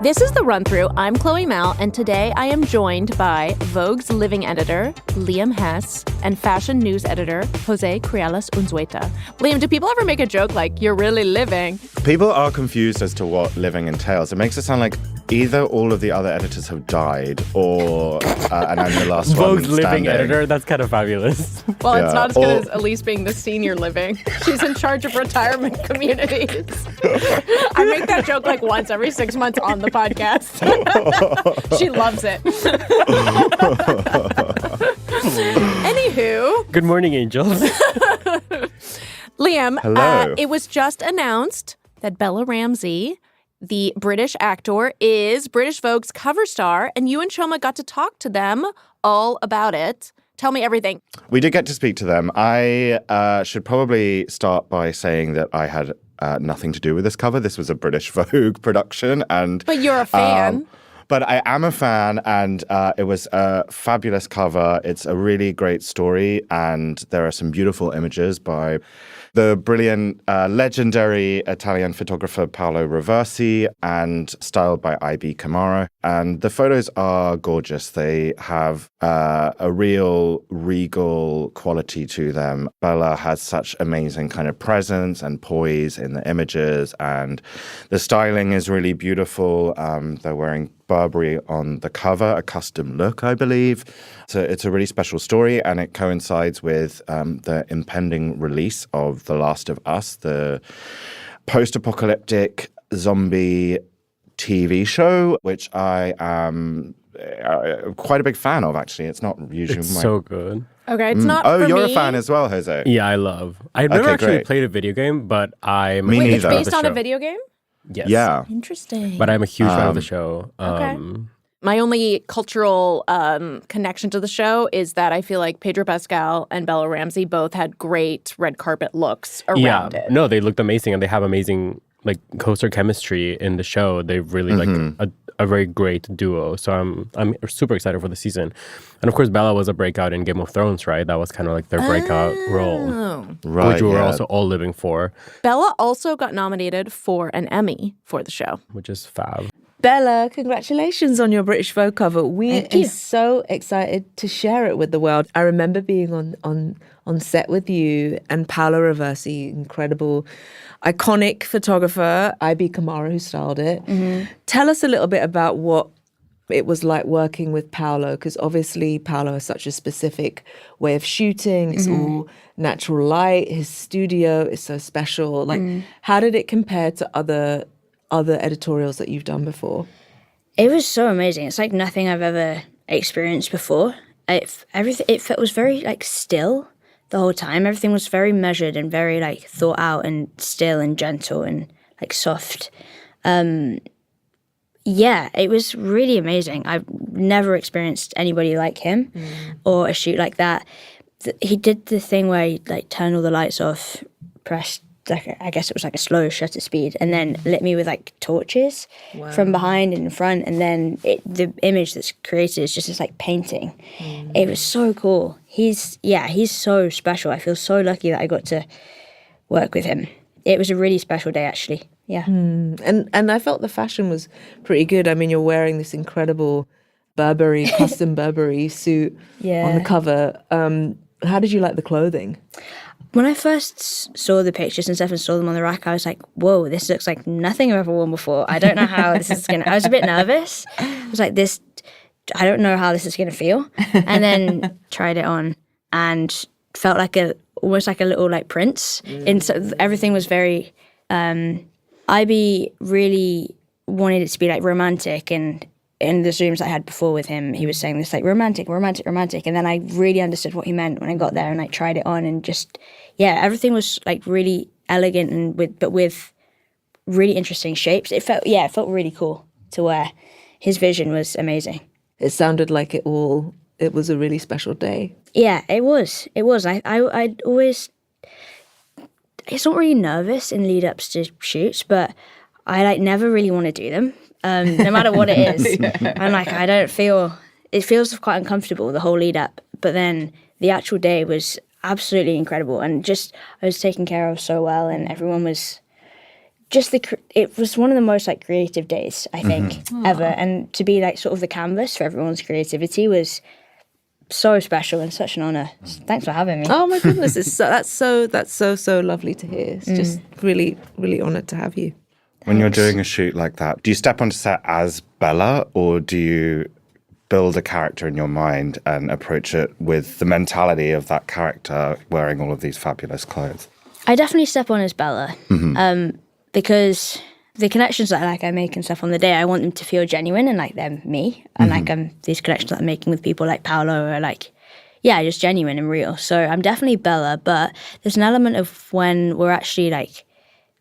This is The Run Through. I'm Chloe Mal, and today I am joined by Vogue's living editor, Liam Hess, and fashion news editor, Jose Crialas Unzueta. Liam, do people ever make a joke like, you're really living? People are confused as to what living entails. It makes it sound like either all of the other editors have died or and I'm the last one Vogue's living editor, that's kind of fabulous. Well, it's not as good as Elise being the senior living. She's in charge of retirement communities. I make that joke like once every 6 months on the podcast. She loves it. Anywho. Good morning, angels. Liam, Hello. It was just announced that Bella Ramsey, the British actor, is British Vogue's cover star, and you and Chioma got to talk to them all about it. Tell me everything. We did get to speak to them. I should probably start by saying that I had nothing to do with this cover. This was a British Vogue production. But you're a fan. But I am a fan, and it was a fabulous cover. It's a really great story, and there are some beautiful images by the brilliant, legendary Italian photographer Paolo Roversi and styled by I.B. Camara. And the photos are gorgeous. They have a real regal quality to them. Bella has such amazing kind of presence and poise in the images, and the styling is really beautiful. They're wearing Burberry on the cover, a custom look, I believe. So it's a really special story, and it coincides with the impending release of The Last of Us, the post-apocalyptic zombie TV show, which I am quite a big fan of, actually. It's not usually So good. Okay, it's not for me. Oh, you're a fan as well, Jose? Yeah, I love. I've never actually played a video game, but I'm Me Wait, neither. it's based on a video game? Yes. Yeah. Interesting. But I'm a huge fan of the show. Okay. My only cultural connection to the show is that I feel like Pedro Pascal and Bella Ramsey both had great red carpet looks around it. No, they looked amazing, and they have amazing like co-star chemistry in the show. They're really like a very great duo. So I'm super excited for the season. And of course, Bella was a breakout in Game of Thrones, right? That was kind of like their breakout role, Right, which we were also all living for. Bella also got nominated for an Emmy for the show. Which is fab. Bella, congratulations on your British Vogue cover. We are so excited to share it with the world. I remember being on set with you and Paolo Roversi, incredible, iconic photographer, I.B. Camara, who styled it. Tell us a little bit about what it was like working with Paolo, because obviously Paolo has such a specific way of shooting. It's all natural light. His studio is so special. Like, how did it compare to other editorials that you've done before? It was so amazing. It's like nothing I've ever experienced before. It was very like still the whole time. Everything was very measured and very like thought out and still and gentle and like soft. Yeah, it was really amazing. I've never experienced anybody like him or a shoot like that. He did the thing where he like turned all the lights off, pressed like I guess it was like a slow shutter speed, and then lit me with like torches from behind and in front, and then the image that's created is just this like painting. It was so cool. He's so special. I feel so lucky that I got to work with him. It was a really special day, actually. Yeah. And I felt the fashion was pretty good. I mean, you're wearing this incredible Burberry, custom Burberry suit on the cover. How did you like the clothing? When I first saw the pictures and stuff and saw them on the rack, I was like, whoa, this looks like nothing I've ever worn before. I don't know how this is going to... I was a bit nervous. I was like, I don't know how this is going to feel. And then tried it on and felt like almost like a little like prince. And so everything was very... IB really wanted it to be like romantic, and in the Zooms I had before with him, he was saying this like romantic. And then I really understood what he meant when I got there and like tried it on, and just, everything was like really elegant and with really interesting shapes. It felt really cool to wear. His vision was amazing. It sounded like it was a really special day. Yeah, it was. I'd always... It's not really nervous in lead-ups to shoots, but I like never really want to do them, no matter what it is. I'm like, it feels quite uncomfortable, the whole lead-up. But then the actual day was absolutely incredible, and just I was taken care of so well, and everyone was it was one of the most like creative days I think ever, and to be like sort of the canvas for everyone's creativity was so special and such an honor. Thanks for having me. Oh my goodness, that's so lovely to hear. It's just really, really honored to have you. When you're doing a shoot like that, do you step onto set as Bella, or do you build a character in your mind and approach it with the mentality of that character wearing all of these fabulous clothes? I definitely step on as Bella, because the connections that I make and stuff on the day, I want them to feel genuine and like they're me, and these connections that I'm making with people like Paolo are like, yeah, just genuine and real. So I'm definitely Bella, but there's an element of when we're actually like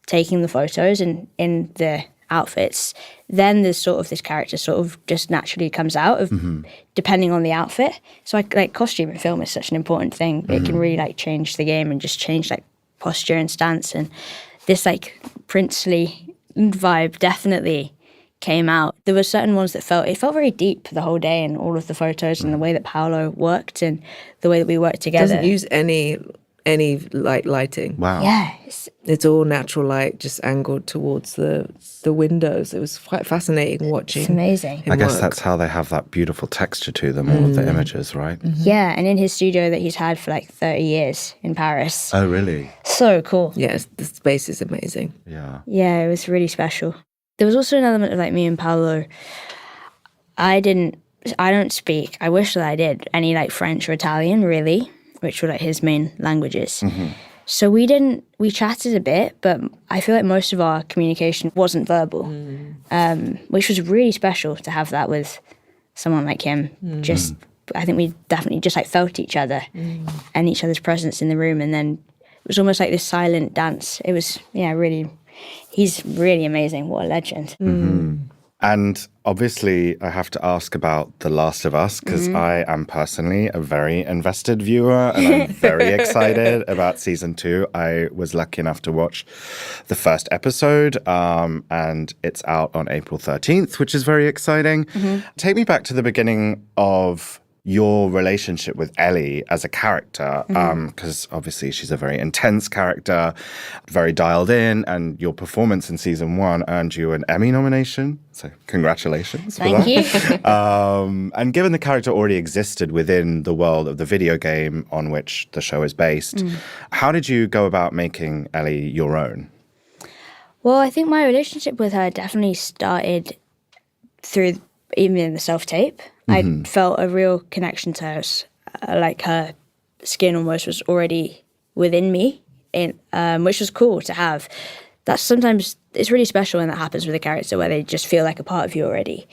taking the photos and in the outfits, then there's sort of this character sort of just naturally comes out of depending on the outfit. So like costume in film is such an important thing. It can really like change the game and just change like posture and stance, and this like princely vibe definitely came out. There were certain ones that felt very deep the whole day, and all of the photos and the way that Paolo worked and the way that we worked together. Doesn't use any lighting. Wow. Yeah, It's all natural light, just angled towards the windows. It was quite fascinating watching. it's amazing. I guess work. that's how they have that beautiful texture to them, all of the images, right? Yeah, and in his studio that he's had for like 30 years in Paris. Oh, really? So cool. Yes, the space is amazing. Yeah. Yeah, it was really special. There was also an element of like me and Paolo. I don't speak, I wish that I did, any like French or Italian really, which were like his main languages. So we chatted a bit, but I feel like most of our communication wasn't verbal, which was really special to have that with someone like him. I think we definitely just like felt each other and each other's presence in the room. And then it was almost like this silent dance. It was, really, he's really amazing. What a legend. And obviously, I have to ask about The Last of Us, because I am personally a very invested viewer, and I'm very excited about season 2. I was lucky enough to watch the first episode, and it's out on April 13th, which is very exciting. Take me back to the beginning of your relationship with Ellie as a character, because obviously she's a very intense character, very dialed in, and your performance in season 1 earned you an Emmy nomination. So congratulations. Thank you. And given the character already existed within the world of the video game on which the show is based, how did you go about making Ellie your own? Well, I think my relationship with her definitely started through even in the self-tape. I felt a real connection to her. Like her skin almost was already within me, which was cool to have. That's sometimes, it's really special when that happens with a character where they just feel like a part of you already.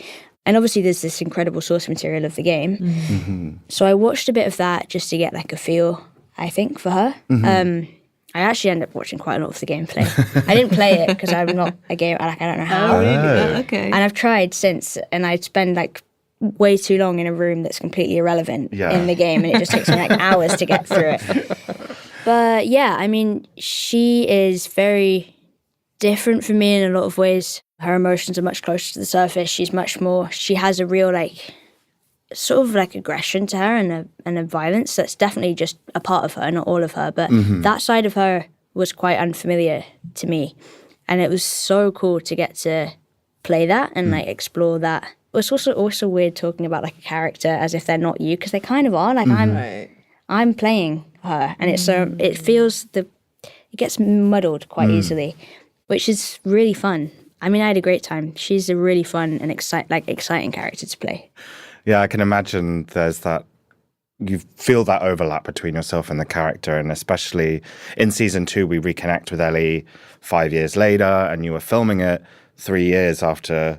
And obviously there's this incredible source material of the game. So I watched a bit of that just to get like a feel, I think, for her. I actually ended up watching quite a lot of the gameplay. I didn't play it because I'm not a gamer. Like, I don't know how. Oh, really? Oh, okay. And I've tried since, and I'd spend like way too long in a room that's completely irrelevant in the game, and it just takes me like hours to get through it. But yeah, I mean, she is very different from me in a lot of ways. Her emotions are much closer to the surface. She has a real like sort of like aggression to her and a violence that's definitely just a part of her, not all of her. But that side of her was quite unfamiliar to me. And it was so cool to get to play that and like explore that. It's also weird talking about like a character as if they're not you, because they kind of are. Like I'm playing her, and it's it gets muddled quite easily, which is really fun. I mean, I had a great time. She's a really fun and exciting character to play. Yeah, I can imagine there's that, you feel that overlap between yourself and the character, and especially in season 2, we reconnect with Ellie 5 years later, and you were filming it 3 years after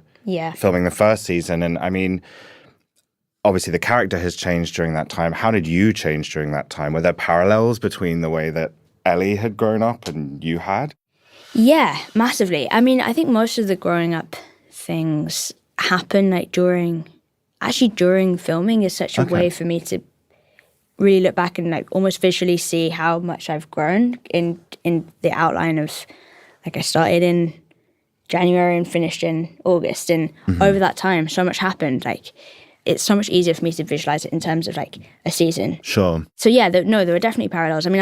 filming the first season. And I mean, obviously the character has changed during that time. How did you change during that time? Were there parallels between the way that Ellie had grown up and you had? Yeah, massively. I mean, I think most of the growing up things happen like during filming is such a way for me to really look back and like almost visually see how much I've grown in the outline of, like, I started in January and finished in August, and over that time so much happened. Like, it's so much easier for me to visualize it in terms of like a season. Sure. So yeah, there were definitely parallels. I mean,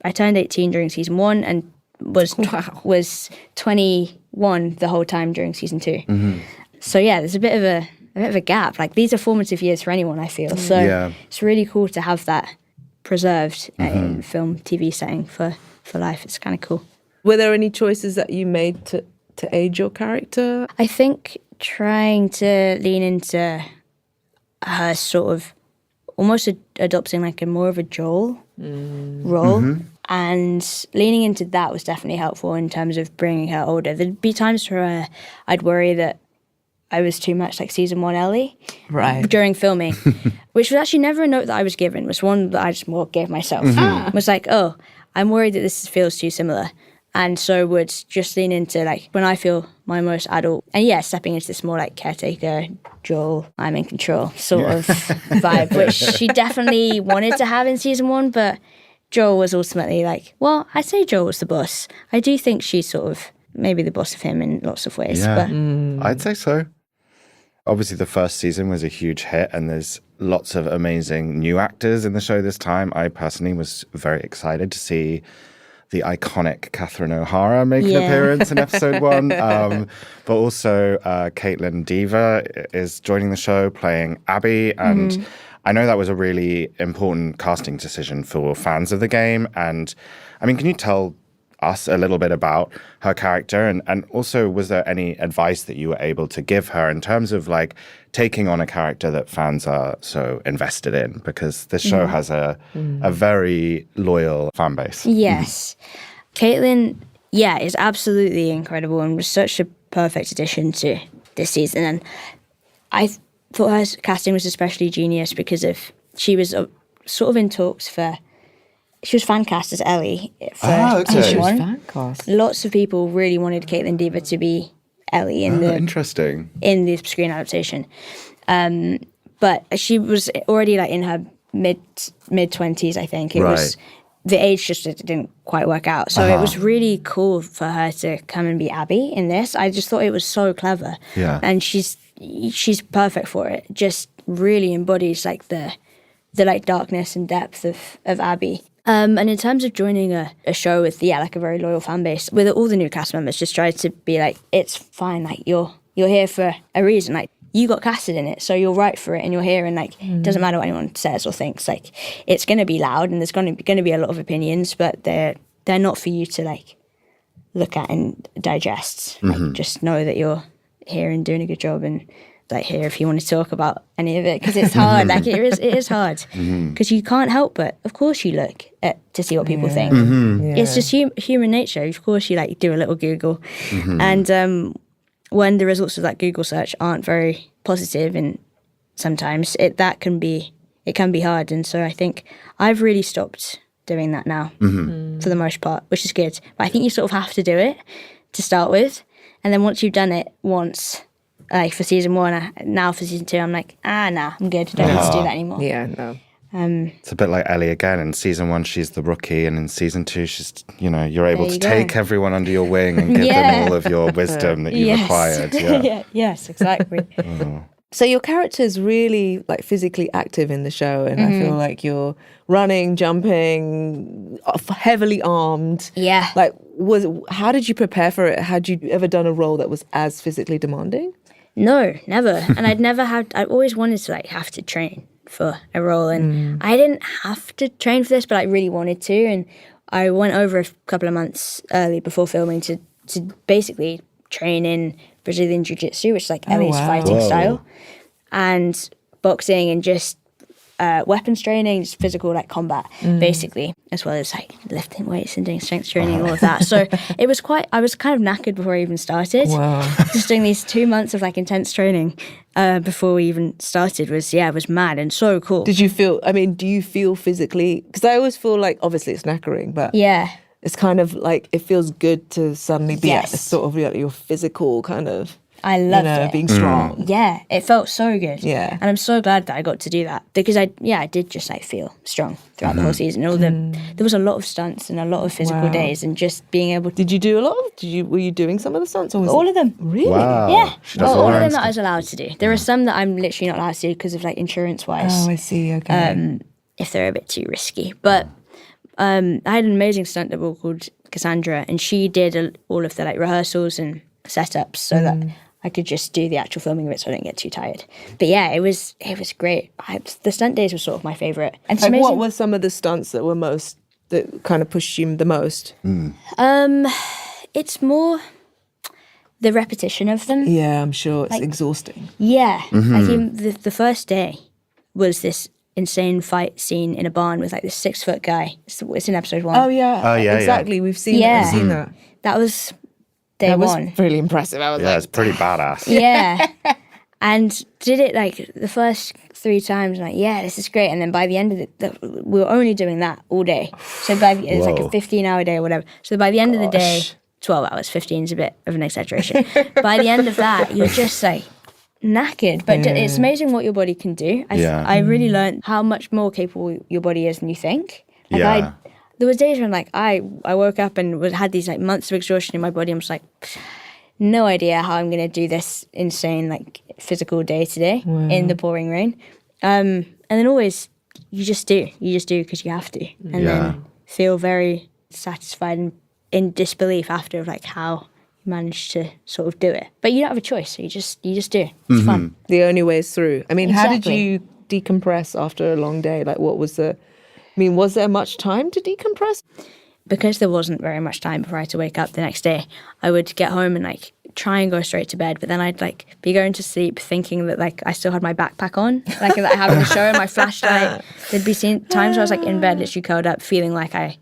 I turned 18 during season 1, and was 21 the whole time during season 2. So yeah, there's a bit of a gap. Like, these are formative years for anyone, I feel. So it's really cool to have that preserved in film, TV setting for life. It's kind of cool. Were there any choices that you made to age your character? I think trying to lean into her sort of almost adopting like a more of a Joel role. And leaning into that was definitely helpful in terms of bringing her older. There'd be times where I'd worry that I was too much like season 1 Ellie during filming, which was actually never a note that I was given. It was one that I just more gave myself. It was like, oh, I'm worried that this feels too similar. And so would just lean into like when I feel my most adult, and stepping into this more like caretaker, Joel, I'm in control sort of vibe, which she definitely wanted to have in season 1, but Joel was ultimately like, well, I'd say Joel was the boss. I do think she's sort of maybe the boss of him in lots of ways. Yeah, but I'd say so. Obviously, the first season was a huge hit, and there's lots of amazing new actors in the show this time. I personally was very excited to see the iconic Catherine O'Hara make an appearance in episode 1. But also Kaitlyn Dever is joining the show playing Abby. And I know that was a really important casting decision for fans of the game. And I mean, can you tell us a little bit about her character? And also, was there any advice that you were able to give her in terms of like taking on a character that fans are so invested in? Because this show has a very loyal fan base. Yes. Kaitlyn, is absolutely incredible and was such a perfect addition to this season. And I thought her casting was especially genius because she was sort of in talks for... She was fan cast as Ellie for season 1. Fan cast. Lots of people really wanted Kaitlyn Dever to be Ellie in the screen adaptation. But she was already like in her mid 20s, I think. It was the age just didn't quite work out. So it was really cool for her to come and be Abby in this. I just thought it was so clever. Yeah. And she's perfect for it. Just really embodies like the like darkness and depth of Abby. And in terms of joining a show with like a very loyal fan base, with all the new cast members, just tried to be like, it's fine, like you're here for a reason, like you got casted in it, so you're right for it, and you're here, and like it doesn't matter what anyone says or thinks, like it's going to be loud, and there's going to be a lot of opinions, but they're not for you to like look at and digest. Like just know that you're here and doing a good job, and like here if you want to talk about any of it, because it's hard. Like it is hard because you can't help but of course you look to see what people think. It's just human nature. Of course you like do a little Google, and when the results of that Google search aren't very positive, and sometimes it can be hard. And so I think I've really stopped doing that now for the most part, which is good. But I think you sort of have to do it to start with, and then once you've done it once. Like for season 1, now for season 2, I'm like, nah, I'm good. Don't need to do that anymore. Yeah, no. It's a bit like Ellie again. In season 1, she's the rookie, and in season 2, she's, you're able to take everyone under your wing and give them all of your wisdom that you've acquired. Yeah. Yes, exactly. So your character is really like physically active in the show, and I feel like you're running, jumping, heavily armed. Yeah. Like, how did you prepare for it? Had you ever done a role that was as physically demanding? No, never. And I've always wanted to like have to train for a role, and I didn't have to train for this, but I really wanted to. And I went over a couple of months early before filming to basically train in Brazilian Jiu-Jitsu, which is like Ellie's fighting style, and boxing, and just weapons training, just physical like combat, basically, as well as like lifting weights and doing strength training, all of that. So I was kind of knackered before I even started. Wow. Just doing these 2 months of like intense training before we even started was mad and so cool. Do you feel physically, because I always feel like obviously it's knackering, but it's kind of like it feels good to suddenly be at sort of your physical kind of, I loved it. Being strong. Yeah, it felt so good. Yeah. And I'm so glad that I got to do that, because I did just like feel strong throughout the whole season. There was a lot of stunts and a lot of physical days, and just being able to... Did you do a lot? Were you doing some of the stunts? Or all of them. Really? Wow. Yeah. All of them that I was allowed to do. There are some that I'm literally not allowed to do because of like insurance-wise. Oh, I see. Okay. If they're a bit too risky. But I had an amazing stunt double called Cassandra, and she did all of the like rehearsals and setups so that I could just do the actual filming of it, so I didn't get too tired. But yeah, it was great. The stunt days were sort of my favorite. And it's amazing. What were some of the stunts that kind of pushed you the most? It's more the repetition of them. Yeah, I'm sure it's exhausting. Yeah, I think the first day was this insane fight scene in a barn with like this 6-foot guy. It's in episode 1. Oh yeah, exactly. Yeah. We've seen that. That was day one. Was really impressive. I was like, it's pretty badass. Yeah. And did it like the first 3 times, like, yeah, this is great. And then by the end of it, we were only doing that all day. So it was like a 15-hour day or whatever. So by the end of the day, 12 hours, 15 is a bit of an exaggeration. By the end of that, you're just like knackered. But it's amazing what your body can do. I really learned how much more capable your body is than you think. Like there was days when like I woke up and had these like months of exhaustion in my body. I'm just like, no idea how I'm going to do this insane like physical day today in the pouring rain. And then always you just do because you have to, and then feel very satisfied and in disbelief after of like how you managed to sort of do it. But you don't have a choice, so you just do. It's fun. The only way is through. I mean, how did you decompress after a long day? Like, was there much time to decompress? Because there wasn't very much time before I had to wake up the next day, I would get home and like try and go straight to bed, but then I'd like be going to sleep thinking that like I still had my backpack on, like having a show and my flashlight. There'd be times where I was like in bed, literally curled up, feeling like I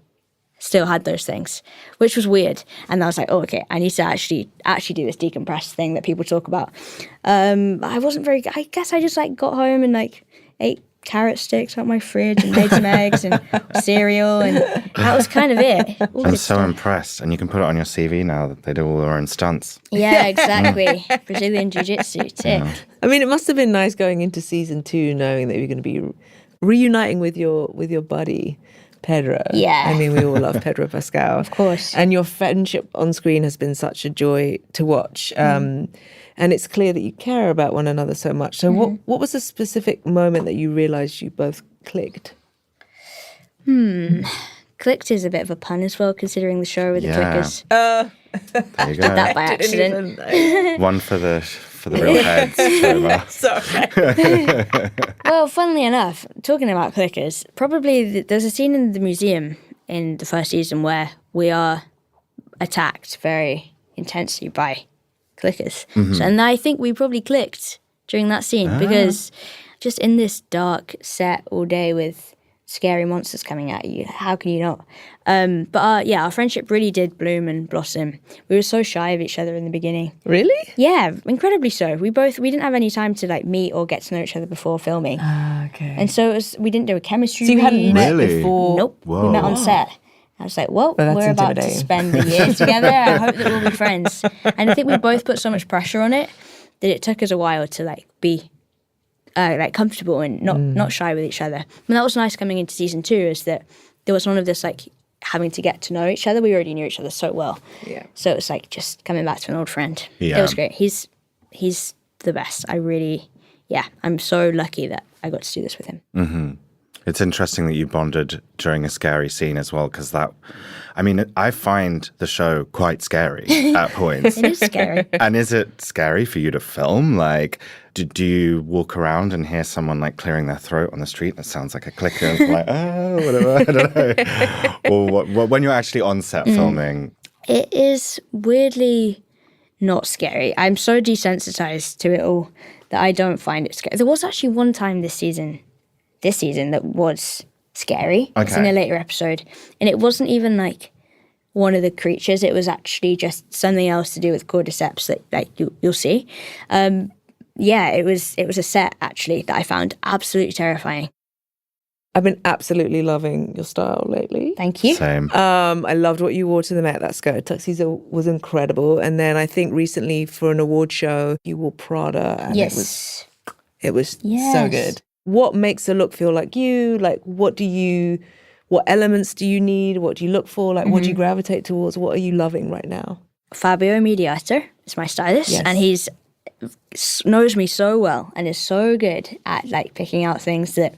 still had those things, which was weird. And I was like, oh, okay, I need to actually do this decompress thing that people talk about. I guess I just like got home and like ate carrot sticks out my fridge and made some eggs and cereal, and that was kind of it. I'm so impressed. And you can put it on your CV now that they do all their own stunts. Yeah, exactly. Brazilian Jiu-Jitsu, tip. I mean, it must have been nice going into season 2 knowing that you're going to be reuniting with your buddy Pedro. Yeah. I mean, we all love Pedro Pascal. Of course. And your friendship on screen has been such a joy to watch. And it's clear that you care about one another so much. So what was the specific moment that you realised you both clicked? Clicked is a bit of a pun as well, considering the show with the clickers. There you go. That by accident. One for the real heads. Chioma. Sorry. Well, funnily enough, talking about clickers, probably there's a scene in the museum in the first season where we are attacked very intensely by clickers. So, and I think we probably clicked during that scene because just in this dark set all day with scary monsters coming at you, how can you not? But our friendship really did bloom and blossom. We were so shy of each other in the beginning. Really? Yeah, incredibly so. We didn't have any time to like meet or get to know each other before filming. Okay. And so we didn't do a chemistry So you hadn't read. met Really? before? Nope. Whoa. We met on set. I was like, well, that's we're about to intimidating. spend a year together. I hope that we'll be friends. And I think we both put so much pressure on it that it took us a while to like be like comfortable and not shy with each other. And that was nice coming into season 2, is that there was none of this like having to get to know each other. We already knew each other so well. Yeah. So it was like just coming back to an old friend. Yeah. It was great. He's the best. I'm so lucky that I got to do this with him. It's interesting that you bonded during a scary scene as well, because I find the show quite scary at points. It is scary. And is it scary for you to film? Like, do you walk around and hear someone like clearing their throat on the street and it sounds like a clicker and it's like, whatever, I don't know. Or when you're actually on set filming? It is weirdly not scary. I'm so desensitized to it all that I don't find it scary. There was actually one time this season that was scary. It's in a later episode. And it wasn't even like one of the creatures. It was actually just something else to do with cordyceps that like you'll see. It was a set actually that I found absolutely terrifying. I've been absolutely loving your style lately. Thank you. Same. I loved what you wore to the Met. That skirt tuxedo was incredible. And then I think recently for an award show, you wore Prada. And it was so good. What makes a look feel like you? Like, what elements do you need? What do you look for? Like, what do you gravitate towards? What are you loving right now? Fabio Mediator is my stylist, and he knows me so well and is so good at like picking out things that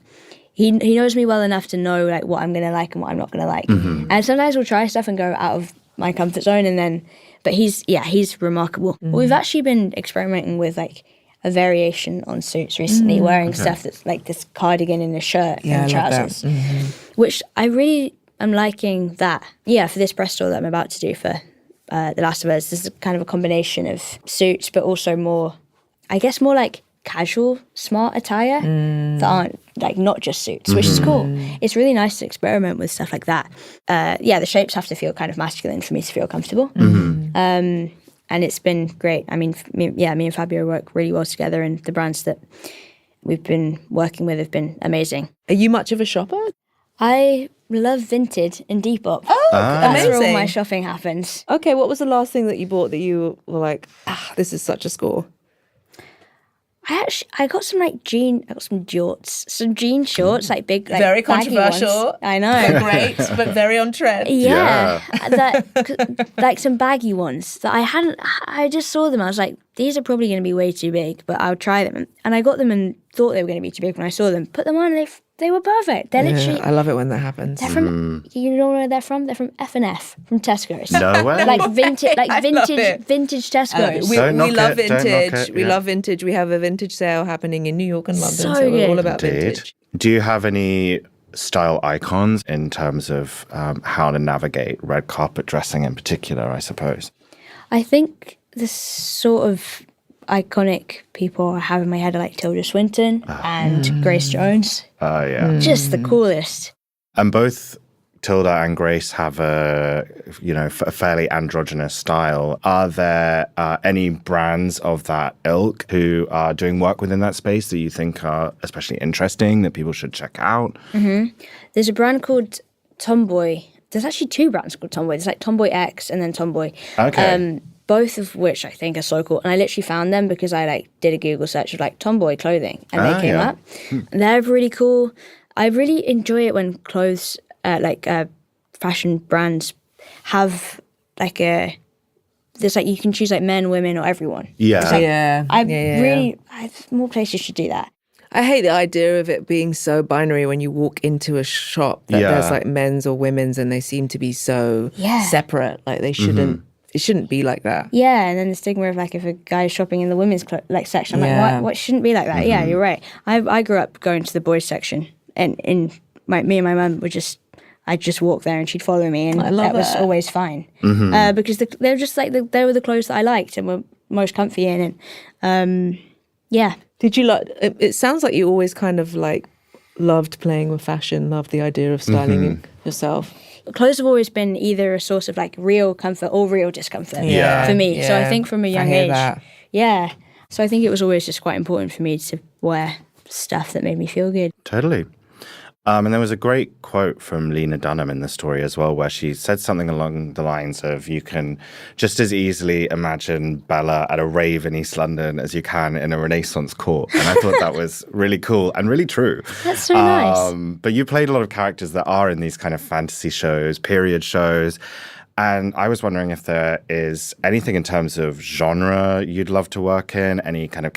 he knows me well enough to know like what I'm going to like and what I'm not going to like. And sometimes we'll try stuff and go out of my comfort zone. And then, but he's remarkable. We've actually been experimenting with like a variation on suits recently, wearing stuff that's like this cardigan and a shirt and trousers, which I really am liking that. Yeah, for this press tour that I'm about to do for The Last of Us, this is kind of a combination of suits, but also more like casual, smart attire that aren't like not just suits, which is cool. It's really nice to experiment with stuff like that. The shapes have to feel kind of masculine for me to feel comfortable. And it's been great. I mean, me and Fabio work really well together, and the brands that we've been working with have been amazing. Are you much of a shopper? I love Vinted and Depop. Oh, that's amazing. where all my shopping happens. Okay, what was the last thing that you bought that you were like, this is such a score? I got some jean shorts, like big, like very baggy controversial. ones. I know. Great, but very on trend. Yeah. Like some baggy ones that I just saw them. I was like, these are probably going to be way too big, but I'll try them. And I got them and thought they were going to be too big when I saw them. Put them on and they were perfect. They're literally... I love it when that happens. They're from, you know where they're from? They're from F&F, from Tesco's. No way. Like vintage Tesco's. We love vintage. We Yeah. love vintage. We have a vintage sale happening in New York and London, So so we're good. all about Indeed. vintage. Do you have any style icons in terms of how to navigate red carpet dressing in particular, I suppose? I think the sort of iconic people I have in my head are like Tilda Swinton and Grace Jones. Yeah. Just the coolest. And both Tilda and Grace have a fairly androgynous style. Are there any brands of that ilk who are doing work within that space that you think are especially interesting that people should check out? There's a brand called Tomboy. There's actually two brands called Tomboy. There's like Tomboy X and then Tomboy. Okay. Both of which I think are so cool. And I literally found them because I did a Google search of Tomboy clothing and they came up. And they're really cool. I really enjoy it when clothes, fashion brands have you can choose men, women, or everyone. Yeah. More places should do that. I hate the idea of it being so binary when you walk into a shop that there's men's or women's and they seem to be so separate. Like they shouldn't. It shouldn't be like that. Yeah, and then the stigma of if a guy's shopping in the women's section, I'm what shouldn't be like that? Yeah, you're right. I grew up going to the boys section, and me and my mum would I'd just walk there and she'd follow me, and that was always fine because they were just they were the clothes that I liked and were most comfy in, and yeah. Did you it sounds like you always kind of loved playing with fashion, loved the idea of styling yourself. Clothes have always been either a source of real comfort or real discomfort for me. Yeah. So I think from a young age, that. So I think it was always just quite important for me to wear stuff that made me feel good. Totally. And there was a great quote from Lena Dunham in the story as well, where she said something along the lines of, you can just as easily imagine Bella at a rave in East London as you can in a Renaissance court. And I thought that was really cool and really true. That's so nice. But you played a lot of characters that are in these kind of fantasy shows, period shows. And I was wondering if there is anything in terms of genre you'd love to work in, any kind of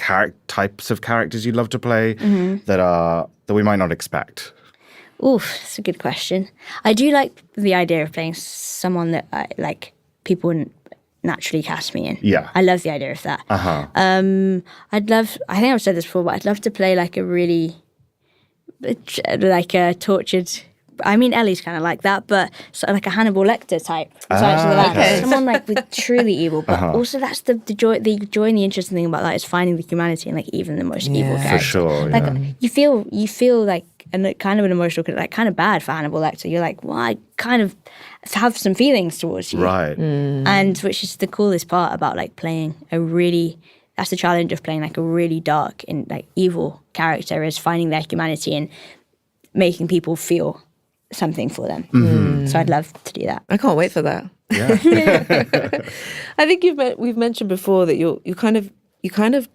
types of characters you'd love to play that we might not expect. Oof, that's a good question. I do like the idea of playing someone that people wouldn't naturally cast me in. Yeah. I love the idea of that. I think I've said this before, but I'd love to play a really a tortured, I mean Ellie's kind of like that, but a Hannibal Lecter type. Someone with truly evil, but also that's the joy and the interesting thing about that is finding the humanity in even the most evil character. For sure. You feel and kind of an emotional, kind of bad for Hannibal Lecter. You're well, I kind of have some feelings towards you. Right. And which is the coolest part about playing that's the challenge of playing a really dark and evil character, is finding their humanity and making people feel something for them. So I'd love to do that. I can't wait for that. Yeah. I think we've mentioned before that you kind of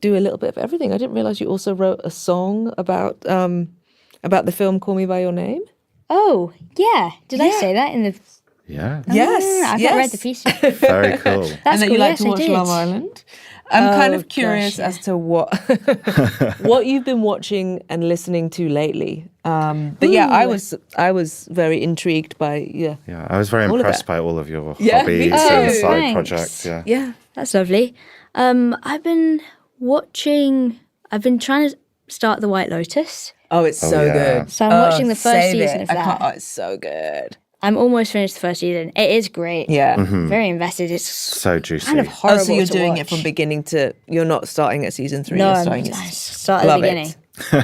do a little bit of everything. I didn't realize you also wrote a song about the film Call Me by Your Name. Oh yeah, did I say that in the? Yeah. Yes. I've not read the piece yet. Very cool. That's and that cool. you like Yes, to watch I did. Love Island. I'm kind Oh, of curious gosh, yeah. as to what you've been watching and listening to lately. But yeah, I was very intrigued by Yeah, I was very All of impressed it. by all of your Yeah, me hobbies too. and side Thanks. projects. Yeah. yeah. That's lovely. I've been trying to start The White Lotus. Oh, it's so yeah. good. So I'm watching the first save season it. of I can't. that. Oh, it's so good. I'm almost finished the first season. It is great. Yeah. Very invested. It's So juicy. kind of Oh, horrible so you're to doing watch. it from beginning to. You're not starting at season 3. No, you're I'm starting I at. start at the Love beginning. it.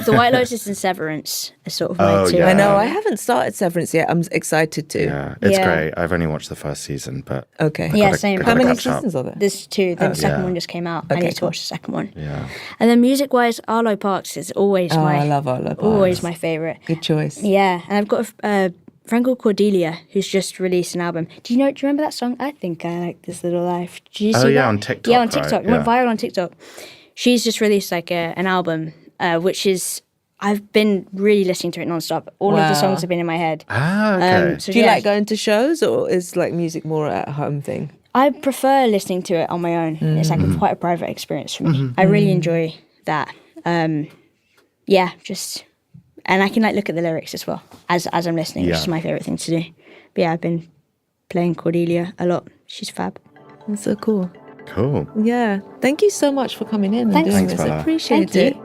The White Lotus and Severance are sort of Oh, my two. yeah. I know. I haven't started Severance yet. I'm excited to. Yeah, it's Yeah. great. I've only watched the first season, but Okay. Yeah, gotta- same. I How gotta many catch up. seasons are there? There's 2. The second yeah. one just came out. I Okay, need to cool. watch the second one. Yeah. And then music-wise, Arlo Parks is always Oh, I love Arlo Parks. always my favourite. Good choice. Yeah, and I've got a friend called Cordelia who's just released an album. Do you remember that song? I think I like this little life. Did you see Oh, yeah, that? on TikTok, Yeah, on right? TikTok. It went Yeah. viral on TikTok. She's just released like an album, which is I've been really listening to it nonstop. All of the Wow. songs have been in my head. Ah, okay. So Do you yeah, like going to shows, or is like music more at home thing? I prefer listening to it on my own. It's like quite a private experience for me. I really enjoy that. Yeah, just and I can like look at the lyrics as well as I'm listening, which Yeah. is my favorite thing to do. But yeah, I've been playing Cordelia a lot. She's fab. That's so cool. Cool. Yeah. Thank you so much for coming in and Thanks. doing Thanks, this. I Bella. appreciate Thank it. you.